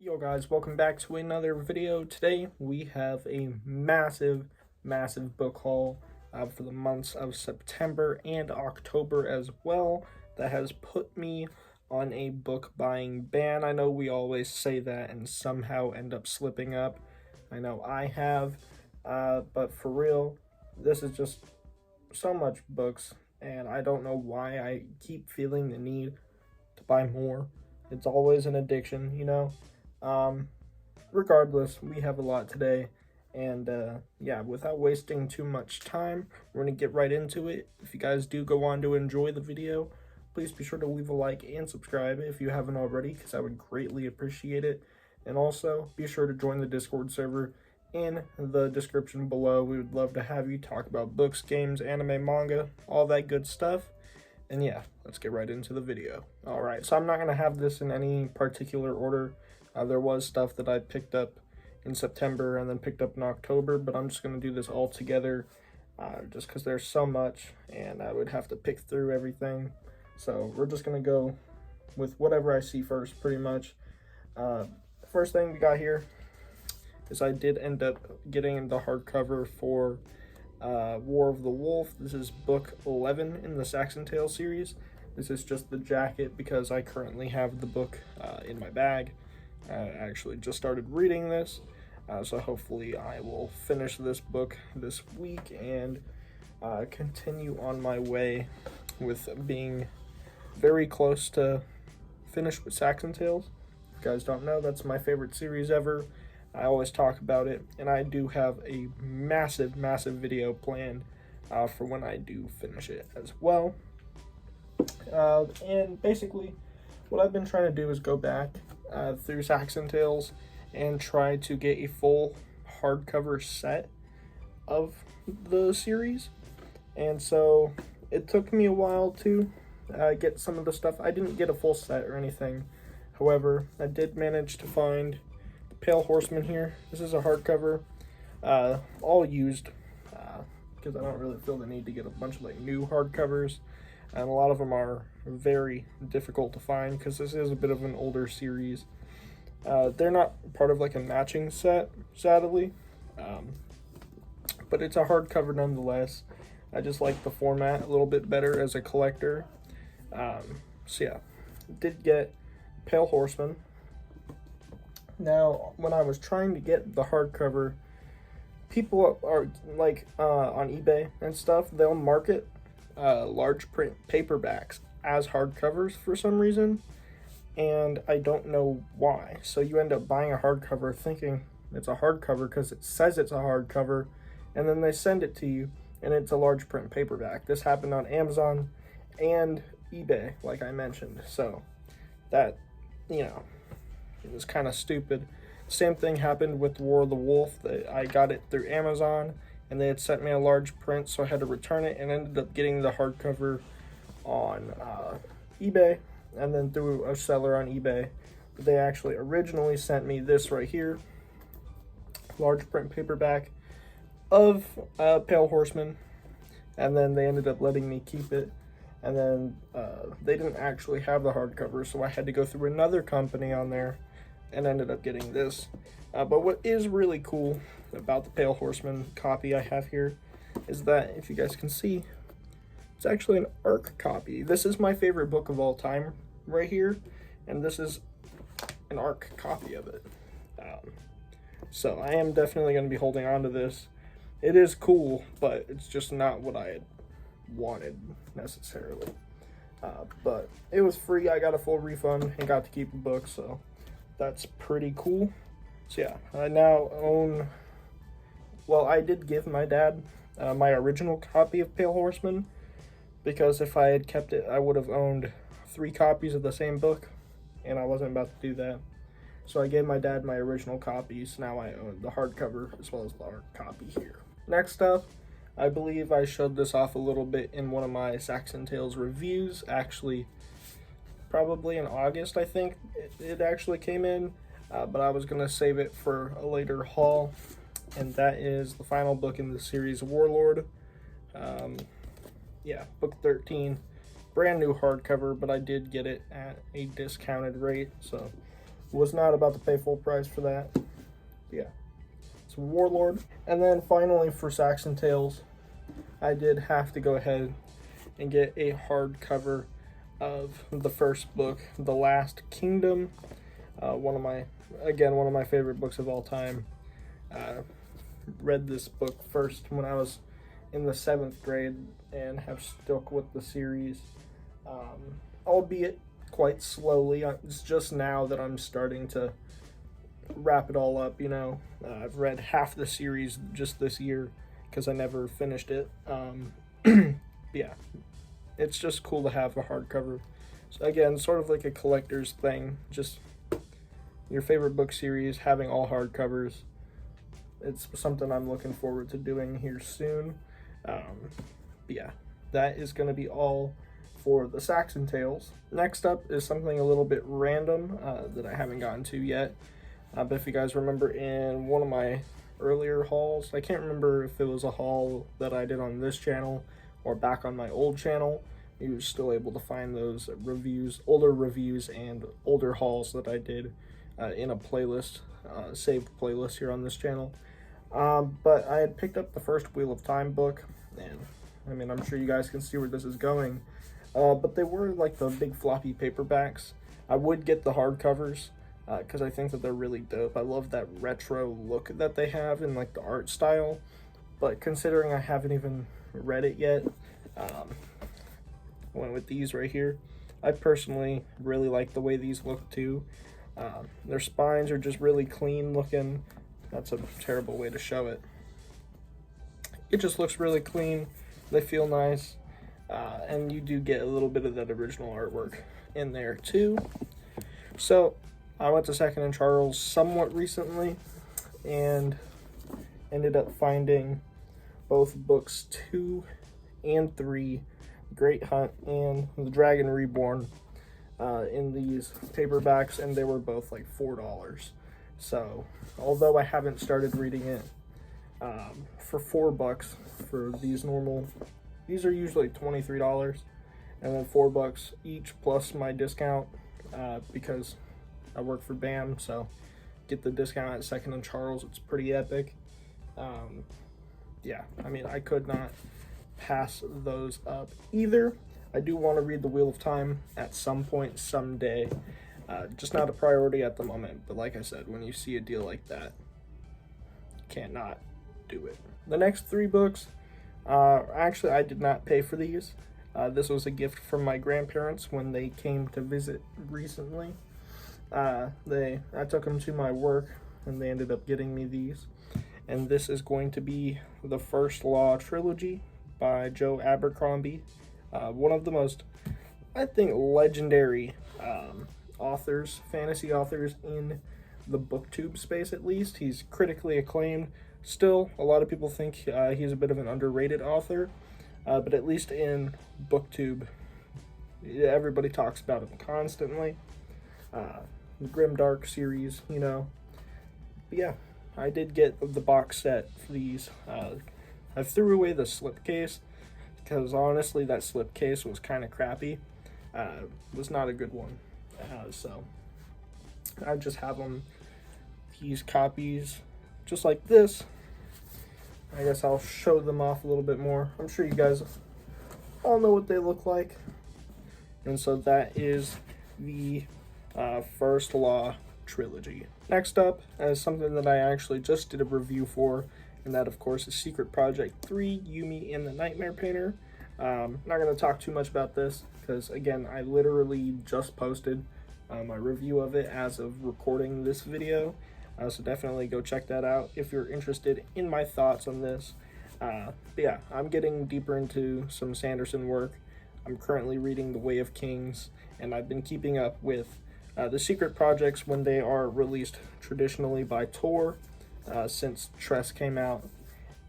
Yo guys, welcome back to another video. Today we have a massive book haul for the months of September and October as well that has put me on a book buying ban. I know we always say that and somehow end up slipping up. I know I have, but for real, this is just so much books and I don't know why I keep feeling the need to buy more. It's always an addiction, you know? Regardless, we have a lot today, and yeah, without wasting too much time, we're gonna get right into it. If you guys do go on to enjoy the video, please be sure to leave a like and subscribe if you haven't already, because I would greatly appreciate it. And also, be sure to join the Discord server in the description below. We would love to have you talk about books, games, anime, manga, all that good stuff. And yeah, let's get right into the video. Alright, so I'm not gonna have this in any particular order. There was stuff that I picked up in September and then picked up in October, but I'm just going to do this all together just because there's so much and I would have to pick through everything. So we're just going to go with whatever I see first, pretty much. First thing we got here is I did end up getting the hardcover for War of the Wolf. This is book 11 in the Saxon Tale series. This is just the jacket because I currently have the book in my bag. I actually just started reading this, so hopefully I will finish this book this week and continue on my way with being very close to finished with Saxon Tales. If you guys don't know, that's my favorite series ever. I always talk about it, and I do have a massive video planned for when I do finish it as well. And basically, what I've been trying to do is go back through Saxon Tales and try to get a full hardcover set of the series. And so it took me a while to get some of the stuff. I didn't get a full set or anything. However, I did manage to find the Pale Horseman here. This is a hardcover, all used, because I don't really feel the need to get a bunch of like new hardcovers. And a lot of them are very difficult to find because this is a bit of an older series. They're not part of like a matching set, sadly, but it's a hardcover nonetheless. I just like the format a little bit better as a collector. So yeah, did get Pale Horseman. Now, when I was trying to get the hardcover, people are like on eBay and stuff, they'll market large print paperbacks as hardcovers for some reason, and I don't know why. So you end up buying a hardcover thinking it's a hardcover because it says it's a hardcover, and then they send it to you and it's a large print paperback. This happened on Amazon and eBay, like I mentioned, so that, you know, it was kind of stupid. Same thing happened with War of the Wolf. I got it through Amazon and they had sent me a large print, so I had to return it and ended up getting the hardcover on eBay and then through a seller on eBay. But they actually originally sent me this right here, large print paperback of Pale Horseman, and then they ended up letting me keep it. And then they didn't actually have the hardcover, so I had to go through another company on there and ended up getting this. But what is really cool about the Pale Horseman copy I have here is that, if you guys can see, it's actually an ARC copy. This is my favorite book of all time right here, and this is an ARC copy of it. So I am definitely going to be holding on to this. It is cool, but it's just not what I had wanted necessarily. But it was free. I got a full refund and got to keep the book, so that's pretty cool. So yeah, I now own, well, I did give my dad my original copy of Pale Horseman, because if I had kept it, I would have owned 3 copies of the same book, and I wasn't about to do that. So I gave my dad my original copy, so now I own the hardcover as well as the hard copy here. Next up, I believe I showed this off a little bit in one of my Saxon Tales reviews, actually probably in August, I think it actually came in, but I was going to save it for a later haul, and that is the final book in the series, Warlord. Yeah, book 13, brand new hardcover, but I did get it at a discounted rate, so Was not about to pay full price for that. Yeah. So Warlord. And then finally for Saxon Tales, I did have to go ahead and get a hardcover of the first book, The Last Kingdom. One of my favorite books of all time. Read this book first when I was in the 7th grade and have stuck with the series, albeit quite slowly. It's just now that I'm starting to wrap it all up, you know. I've read half the series just this year because I never finished it. Yeah, it's just cool to have a hardcover. So again, sort of like a collector's thing, just your favorite book series, having all hardcovers. It's something I'm looking forward to doing here soon. But yeah, that is going to be all for the Saxon Tales. Next up is something a little bit random that I haven't gotten to yet. But if you guys remember in one of my earlier hauls, I can't remember if it was a haul that I did on this channel or back on my old channel, you were still able to find those reviews, older reviews and older hauls that I did in a playlist, saved playlist here on this channel. But I had picked up the first Wheel of Time book, and I mean, I'm sure you guys can see where this is going. But they were like the big floppy paperbacks. I would get the hardcovers because I think that they're really dope. I love that retro look that they have in like the art style. But considering I haven't even read it yet, went with these right here. I personally really like the way these look too. Their spines are just really clean looking. That's a terrible way to show it. It just looks really clean. They feel nice. And you do get a little bit of that original artwork in there too. So I went to Saxon and Charles somewhat recently and ended up finding both books 2 and 3, Great Hunt and The Dragon Reborn, in these paperbacks, and they were both like $4. So although I haven't started reading it, for $4 for these these are usually $23, and then $4 each plus my discount, because I work for BAM, so get the discount at Saxon and Charles. It's pretty epic. Yeah, I mean, I could not pass those up either. I do want to read the Wheel of Time at some point someday. Just not a priority at the moment, but like I said, when you see a deal like that, you can't not do it. The next 3 books, actually I did not pay for these. This was a gift from my grandparents when they came to visit recently. I took them to my work and they ended up getting me these. And this is going to be the First Law trilogy by Joe Abercrombie. One of the most, I think, legendary authors, fantasy authors in the booktube space at least. He's critically acclaimed. Still, a lot of people think he's a bit of an underrated author, but at least in booktube, everybody talks about him constantly. The Grimdark series, you know. But yeah, I did get the box set for these. I threw away the slipcase because honestly that slipcase was kind of crappy. Was not a good one. So I just have them, these copies, just like this. I guess I'll show them off a little bit more. I'm sure you guys all know what they look like. And so that is the First Law trilogy. Next up is something that I actually just did a review for, and that of course is Secret Project 3, Yumi and the Nightmare Painter. Not going to talk too much about this because again I literally just posted my review of it as of recording this video, so definitely go check that out if you're interested in my thoughts on this. But yeah, I'm getting deeper into some Sanderson work. I'm currently reading The Way of Kings, and I've been keeping up with the secret projects when they are released traditionally by Tor, since Tress came out.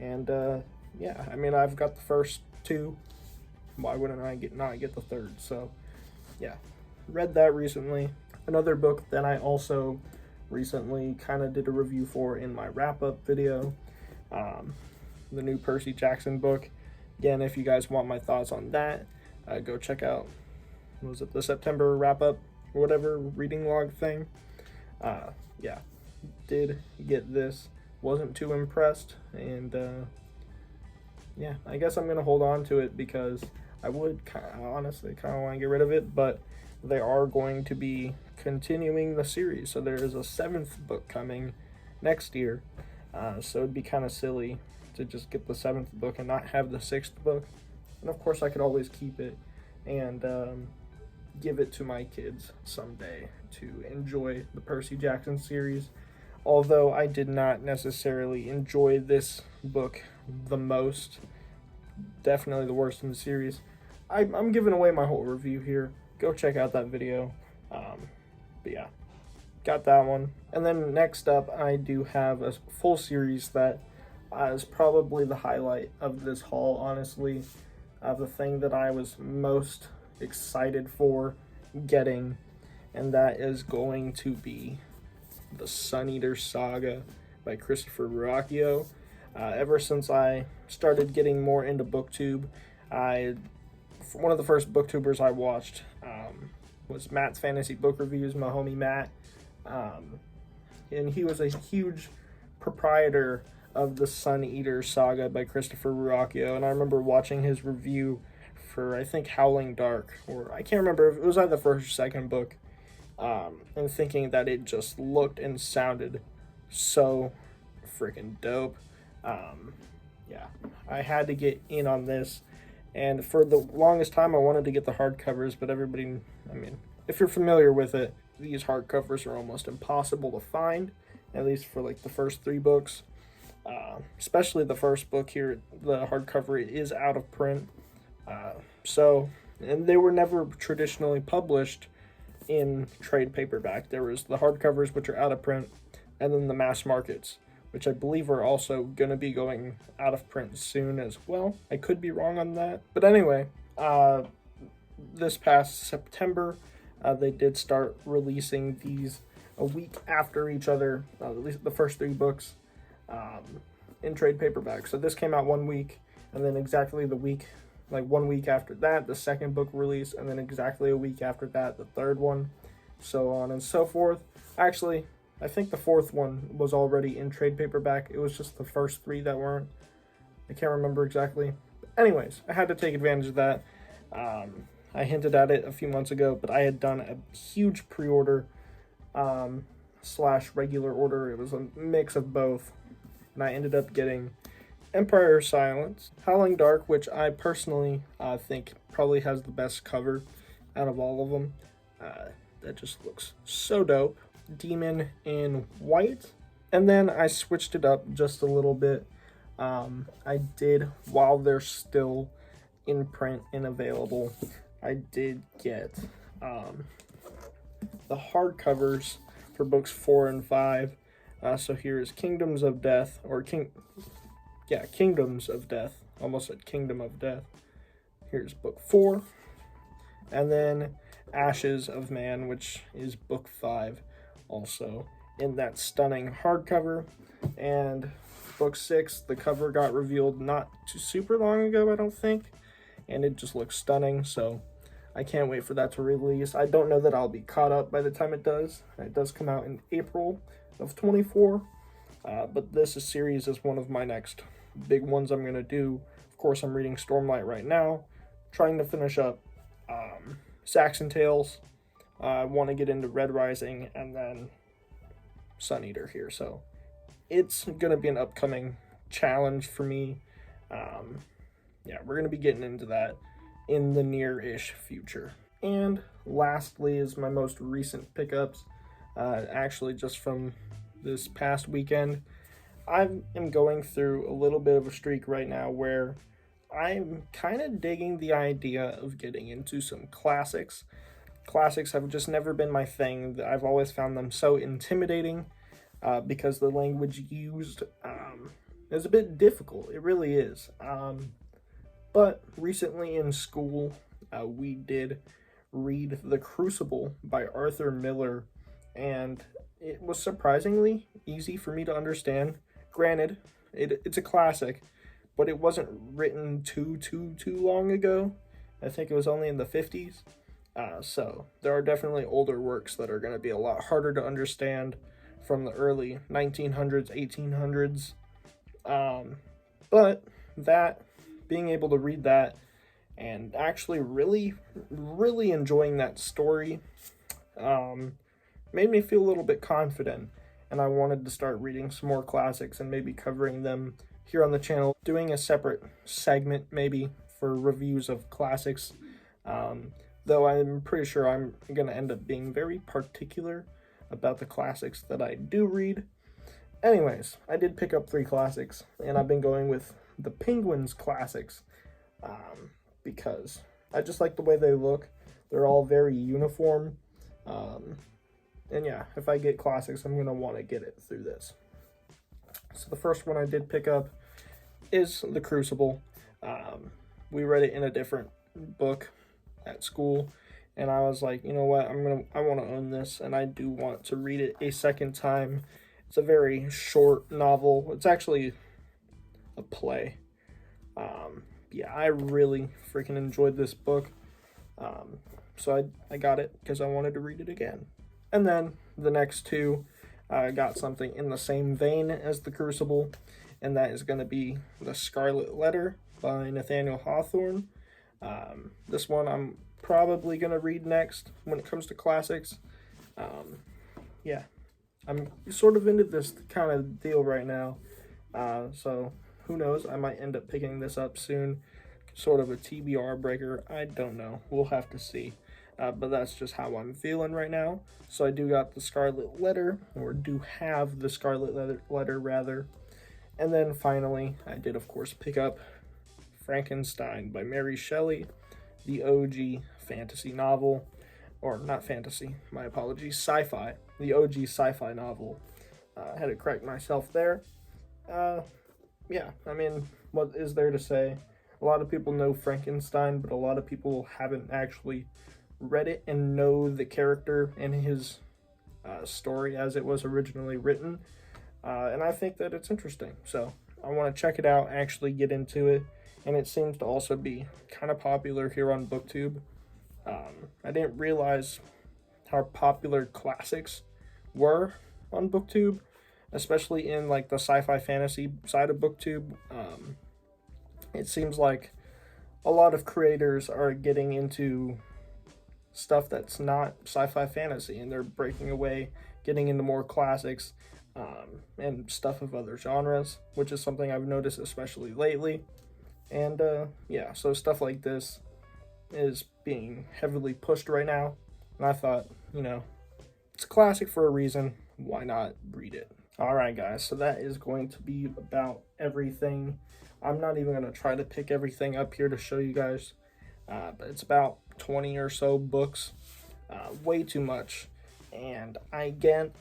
And yeah, I mean, I've got the first 2. Why wouldn't I not get the 3rd? So yeah, read that recently. Another book that I also recently kind of did a review for in my wrap-up video, the new Percy Jackson book. Again, if you guys want my thoughts on that, go check out, was it the September wrap-up or whatever reading log thing. Yeah, did get this. Wasn't too impressed, and yeah, I guess I'm gonna hold on to it because I would honestly kind of want to get rid of it, but they are going to be continuing the series. So there is a seventh book coming next year. So it'd be kind of silly to just get the seventh book and not have the sixth book. And of course, I could always keep it and give it to my kids someday to enjoy the Percy Jackson series. Although I did not necessarily enjoy this book the most, definitely the worst in the series. I'm giving away my whole review here. Go check out that video. But yeah, got that one. And then next up, I do have a full series that is probably the highlight of this haul, honestly. The thing that I was most excited for getting, and that is going to be the Suneater Saga by Christopher Verrocchio. Ever since I started getting more into BookTube, one of the first BookTubers I watched was Matt's Fantasy Book Reviews, my homie Matt. And he was a huge proprietor of the Suneater Saga by Christopher Verrocchio, and I remember watching his review for, I think, Howling Dark, or I can't remember if it was either the first or second book, and thinking that it just looked and sounded so freaking dope. Yeah, I had to get in on this, and for the longest time I wanted to get the hardcovers, but everybody, I mean, if you're familiar with it, these hardcovers are almost impossible to find, at least for like the first three books. Especially the first book here, the hardcover is out of print. And they were never traditionally published in trade paperback. There was the hardcovers, which are out of print, and then the mass markets, which I believe are also going to be going out of print soon as well. I could be wrong on that. But anyway, this past September, they did start releasing these a week after each other, at least the first three books, in trade paperback. So this came out 1 week, and then exactly the week, like 1 week after that, the second book release, and then exactly a week after that, the third one, so on and so forth. Actually, I think the fourth one was already in trade paperback. It was just the first three that weren't. I can't remember exactly. But anyways, I had to take advantage of that. I hinted at it a few months ago, but I had done a huge pre-order / regular order. It was a mix of both, and I ended up getting Empire of Silence, Howling Dark, which I personally think probably has the best cover out of all of them. That just looks so dope. Demon in white, and then I switched it up just a little bit. I did, while they're still in print and available, I did get the hardcovers for books 4 and 5. So here is Kingdoms of Death, Kingdoms of Death. Almost said Kingdom of Death. Here's book 4. And then Ashes of Man, which is book 5, also in that stunning hardcover. And book 6, the cover got revealed not too super long ago, I don't think. And it just looks stunning, so I can't wait for that to release. I don't know that I'll be caught up by the time it does. It does come out in April of 24. But this series is one of my next big ones I'm going to do. Of course, I'm reading Stormlight right now, trying to finish up Saxon Tales. I want to get into Red Rising, and then Suneater here. So it's going to be an upcoming challenge for me. Yeah, we're going to be getting into that in the near-ish future. And lastly is my most recent pickups, actually just from this past weekend. I am going through a little bit of a streak right now where I'm kind of digging the idea of getting into some classics. Classics have just never been my thing. I've always found them so intimidating because the language used is a bit difficult. It really is. But recently in school, we did read The Crucible by Arthur Miller, and it was surprisingly easy for me to understand. Granted, it's a classic, but it wasn't written too long ago. I think it was only in the 50s. So there are definitely older works that are going to be a lot harder to understand from the early 1900s, 1800s. But that, being able to read that and actually really, really enjoying that story, made me feel a little bit confident. And I wanted to start reading some more classics and maybe covering them here on the channel, doing a separate segment maybe for reviews of classics. Though I'm pretty sure I'm going to end up being very particular about the classics that I do read. Anyways, I did pick up 3 classics, and I've been going with the Penguins classics, because I just like the way they look. They're all very uniform, and yeah, if I get classics, I'm going to want to get it through this. So the first one I did pick up is The Crucible. We read it in a different book at school, and I was like, you know what, I want to own this, and I do want to read it a second time. It's a very short novel. It's actually a play. Yeah, I really freaking enjoyed this book. So I got it because I wanted to read it again. And then the next 2, I got something in the same vein as The Crucible, and that is going to be The Scarlet Letter by Nathaniel Hawthorne. This one I'm probably going to read next when it comes to classics. Yeah, I'm sort of into this kind of deal right now. So who knows, I might end up picking this up soon. Sort of a TBR breaker, I don't know. We'll have to see. But that's just how I'm feeling right now. So I do got The Scarlet Letter, or do have The Scarlet Letter rather. And then finally, I did of course pick up Frankenstein by Mary Shelley, the OG fantasy novel, or not fantasy, my apologies, sci-fi, the OG sci-fi novel. I had to correct myself there. Yeah, I mean, what is there to say? A lot of people know Frankenstein, but a lot of people haven't actually read it and know the character and his story as it was originally written. And I think that it's interesting. So I want to check it out, actually get into it. And it seems to also be kind of popular here on BookTube. I didn't realize how popular classics were on BookTube, especially in like the sci-fi fantasy side of BookTube. It seems like a lot of creators are getting into stuff that's not sci-fi fantasy, and they're breaking away, getting into more classics, and stuff of other genres, which is something I've noticed especially lately. And yeah, so stuff like this is being heavily pushed right now, and I thought, you know, it's a classic for a reason, why not read it? Alright guys, so that is going to be about everything. I'm not even going to try to pick everything up here to show you guys, but it's about 20 or so books, way too much. And again,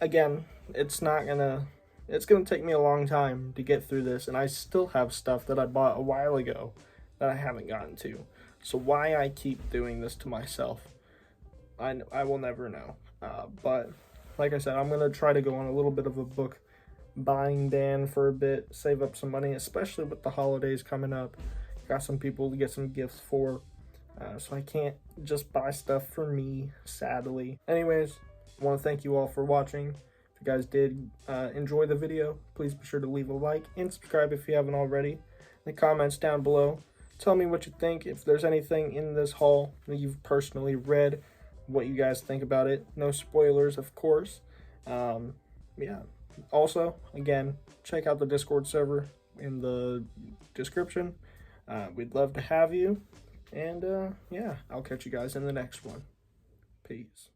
it's gonna take me a long time to get through this, and I still have stuff that I bought a while ago that I haven't gotten to. So why I keep doing this to myself, I will never know. But like I said, I'm gonna try to go on a little bit of a book buying ban for a bit, save up some money, especially with the holidays coming up. Got some people to get some gifts for, so I can't just buy stuff for me, sadly. Anyways, I want to thank you all for watching. If you guys did enjoy the video, please be sure to leave a like and subscribe if you haven't already. In the comments down below, tell me what you think. If there's anything in this haul that you've personally read, what you guys think about it. No spoilers, of course. Yeah. Also, again, check out the Discord server in the description. We'd love to have you. And yeah, I'll catch you guys in the next one. Peace.